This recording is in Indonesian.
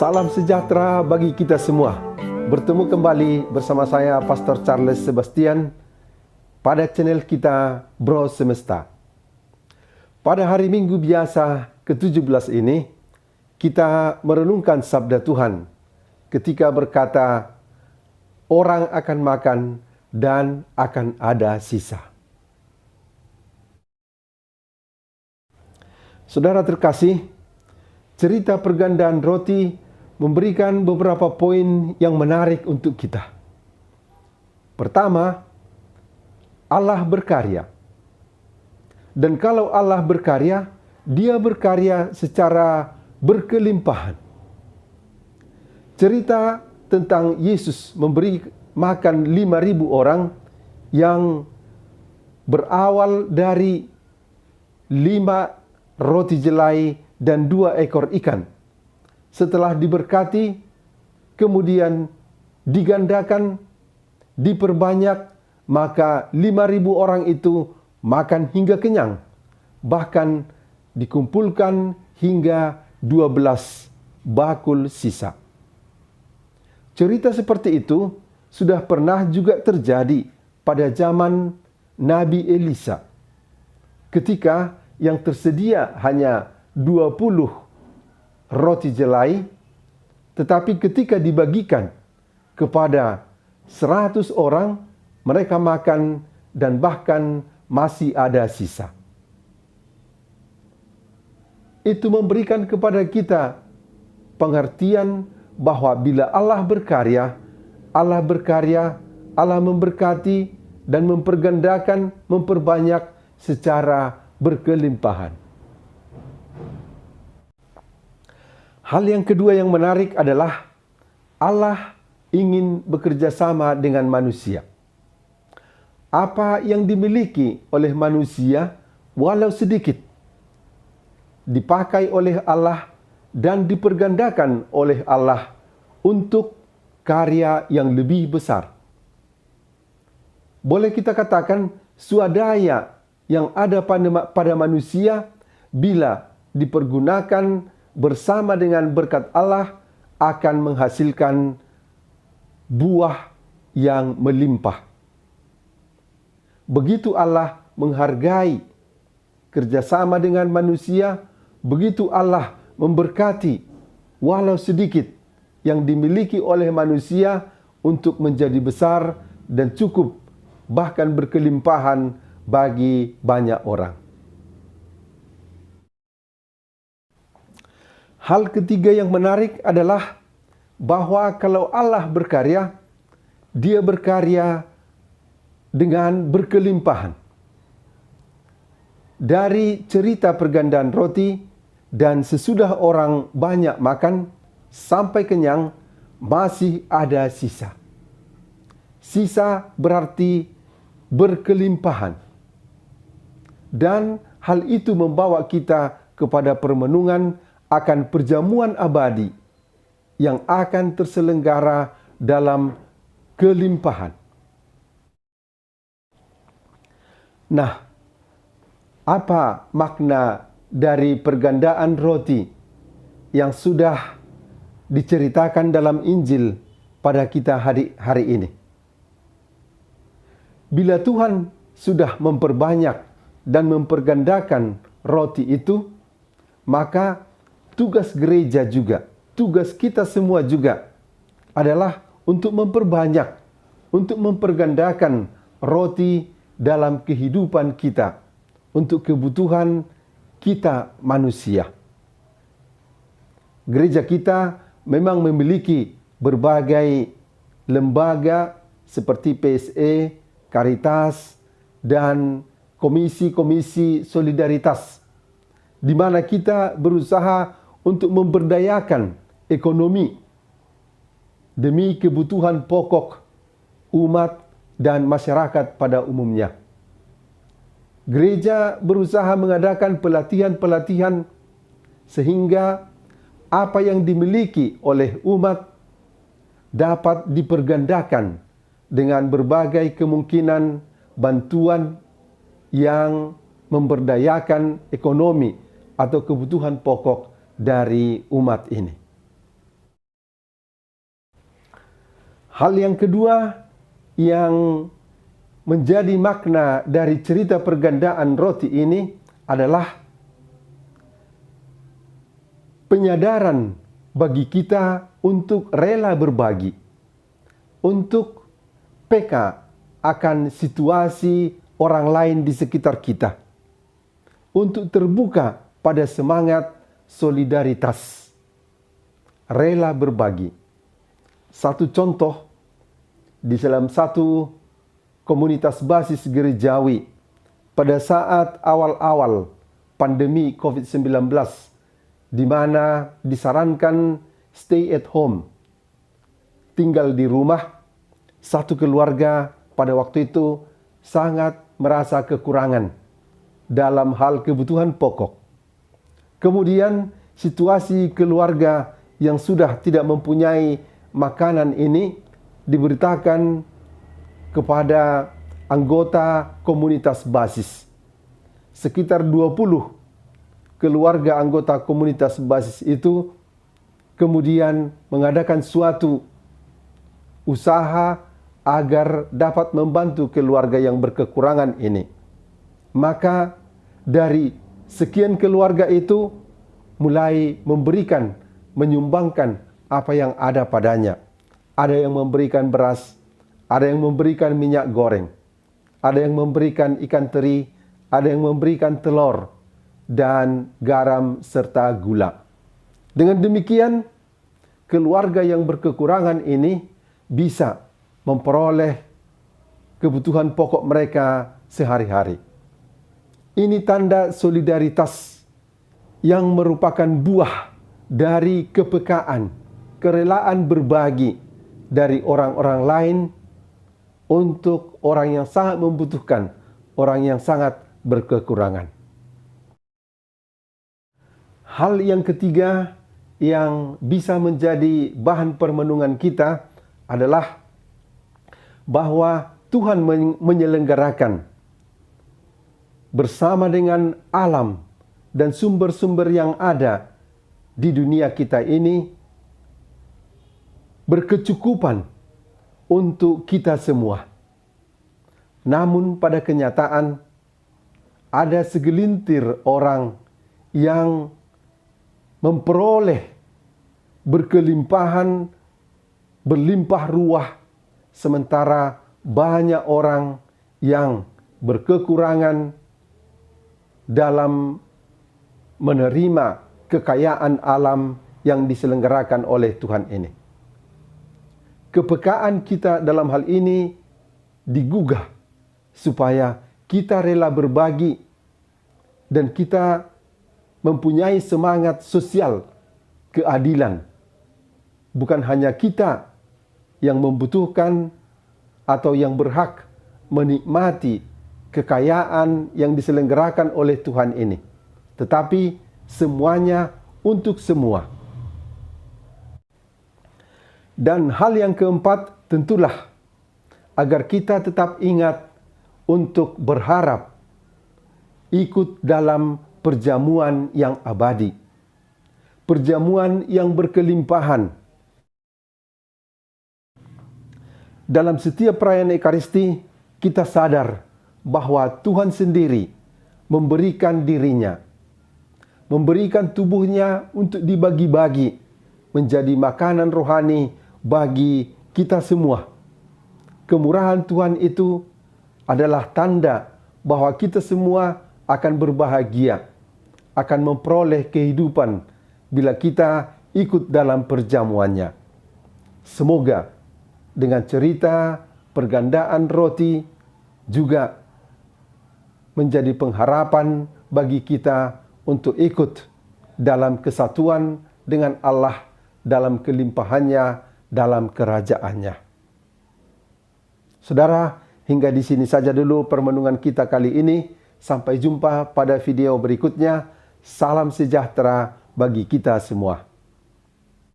Salam sejahtera bagi kita semua. Bertemu kembali bersama saya Pastor Charles Sebastian pada channel kita Bro Semesta. Pada hari Minggu biasa ke-17 ini, kita merenungkan sabda Tuhan ketika berkata, orang akan makan dan akan ada sisa. Saudara terkasih, cerita pergandaan roti memberikan beberapa poin yang menarik untuk kita. Pertama, Allah berkarya. Dan kalau Allah berkarya, Dia berkarya secara berkelimpahan. Cerita tentang Yesus memberi makan 5.000 orang yang berawal dari 5 roti jelai dan 2 ekor ikan. Setelah diberkati, kemudian digandakan, diperbanyak, maka 5.000 orang itu makan hingga kenyang. Bahkan dikumpulkan hingga 12 bakul sisa. Cerita seperti itu sudah pernah juga terjadi pada zaman Nabi Elisa. Ketika yang tersedia hanya 20 roti jelai, tetapi ketika dibagikan kepada 100 orang, mereka makan dan bahkan masih ada sisa. Itu memberikan kepada kita pengertian bahwa bila Allah berkarya, Allah memberkati dan mempergandakan, memperbanyak secara berkelimpahan. Hal yang kedua yang menarik adalah Allah ingin bekerja sama dengan manusia. Apa yang dimiliki oleh manusia, walau sedikit, dipakai oleh Allah dan dipergandakan oleh Allah untuk karya yang lebih besar. Boleh kita katakan swadaya yang ada pada manusia bila dipergunakan bersama dengan berkat Allah akan menghasilkan buah yang melimpah. Begitu Allah menghargai kerjasama dengan manusia, begitu Allah memberkati walau sedikit yang dimiliki oleh manusia untuk menjadi besar dan cukup, bahkan berkelimpahan bagi banyak orang. Hal ketiga yang menarik adalah bahwa kalau Allah berkarya, Dia berkarya dengan berkelimpahan. Dari cerita pergandaan roti dan sesudah orang banyak makan sampai kenyang, masih ada sisa. Sisa berarti berkelimpahan. Dan hal itu membawa kita kepada permenungan akan perjamuan abadi yang akan terselenggara dalam kelimpahan. Nah, apa makna dari pergandaan roti yang sudah diceritakan dalam Injil pada kita hari ini? Bila Tuhan sudah memperbanyak dan mempergandakan roti itu, maka tugas gereja juga, tugas kita semua juga adalah untuk memperbanyak, untuk mempergandakan roti dalam kehidupan kita, untuk kebutuhan kita manusia. Gereja kita memang memiliki berbagai lembaga seperti PSE, Caritas, dan komisi-komisi solidaritas, di mana kita berusaha untuk memberdayakan ekonomi demi kebutuhan pokok umat dan masyarakat pada umumnya. Gereja berusaha mengadakan pelatihan-pelatihan sehingga apa yang dimiliki oleh umat dapat dipergandakan dengan berbagai kemungkinan bantuan yang memberdayakan ekonomi atau kebutuhan pokok dari umat ini. Hal yang kedua yang menjadi makna dari cerita pergandaan roti ini adalah penyadaran bagi kita untuk rela berbagi, untuk peka akan situasi orang lain di sekitar kita, untuk terbuka pada semangat solidaritas, rela berbagi. Satu contoh, di dalam satu komunitas basis gerejawi pada saat awal-awal pandemi COVID-19, di mana disarankan stay at home, tinggal di rumah, satu keluarga pada waktu itu sangat merasa kekurangan dalam hal kebutuhan pokok. Kemudian situasi keluarga yang sudah tidak mempunyai makanan ini diberitakan kepada anggota komunitas basis. Sekitar 20 keluarga anggota komunitas basis itu kemudian mengadakan suatu usaha agar dapat membantu keluarga yang berkekurangan ini. Maka dari sekian keluarga itu mulai memberikan, menyumbangkan apa yang ada padanya. Ada yang memberikan beras, ada yang memberikan minyak goreng, ada yang memberikan ikan teri, ada yang memberikan telur, dan garam serta gula. Dengan demikian, keluarga yang berkekurangan ini bisa memperoleh kebutuhan pokok mereka sehari-hari. Ini tanda solidaritas yang merupakan buah dari kepekaan, kerelaan berbagi dari orang-orang lain untuk orang yang sangat membutuhkan, orang yang sangat berkekurangan. Hal yang ketiga yang bisa menjadi bahan permenungan kita adalah bahwa Tuhan menyelenggarakan bersama dengan alam dan sumber-sumber yang ada di dunia kita ini berkecukupan untuk kita semua. Namun pada kenyataan ada segelintir orang yang memperoleh berkelimpahan, berlimpah ruah, sementara banyak orang yang berkekurangan dalam menerima kekayaan alam yang diselenggarakan oleh Tuhan ini. Kepekaan kita dalam hal ini digugah supaya kita rela berbagi dan kita mempunyai semangat sosial keadilan. Bukan hanya kita yang membutuhkan atau yang berhak menikmati kekayaan yang diselenggarakan oleh Tuhan ini, tetapi semuanya untuk semua. Dan hal yang keempat tentulah agar kita tetap ingat untuk berharap ikut dalam perjamuan yang abadi, perjamuan yang berkelimpahan. Dalam setiap perayaan Ekaristi, kita sadar bahwa Tuhan sendiri memberikan dirinya, memberikan tubuhnya untuk dibagi-bagi menjadi makanan rohani bagi kita semua. Kemurahan Tuhan itu adalah tanda bahwa kita semua akan berbahagia, akan memperoleh kehidupan bila kita ikut dalam perjamuannya. Semoga dengan cerita pergandaan roti juga menjadi pengharapan bagi kita untuk ikut dalam kesatuan dengan Allah, dalam kelimpahannya, dalam kerajaannya. Saudara, hingga di sini saja dulu permenungan kita kali ini. Sampai jumpa pada video berikutnya. Salam sejahtera bagi kita semua.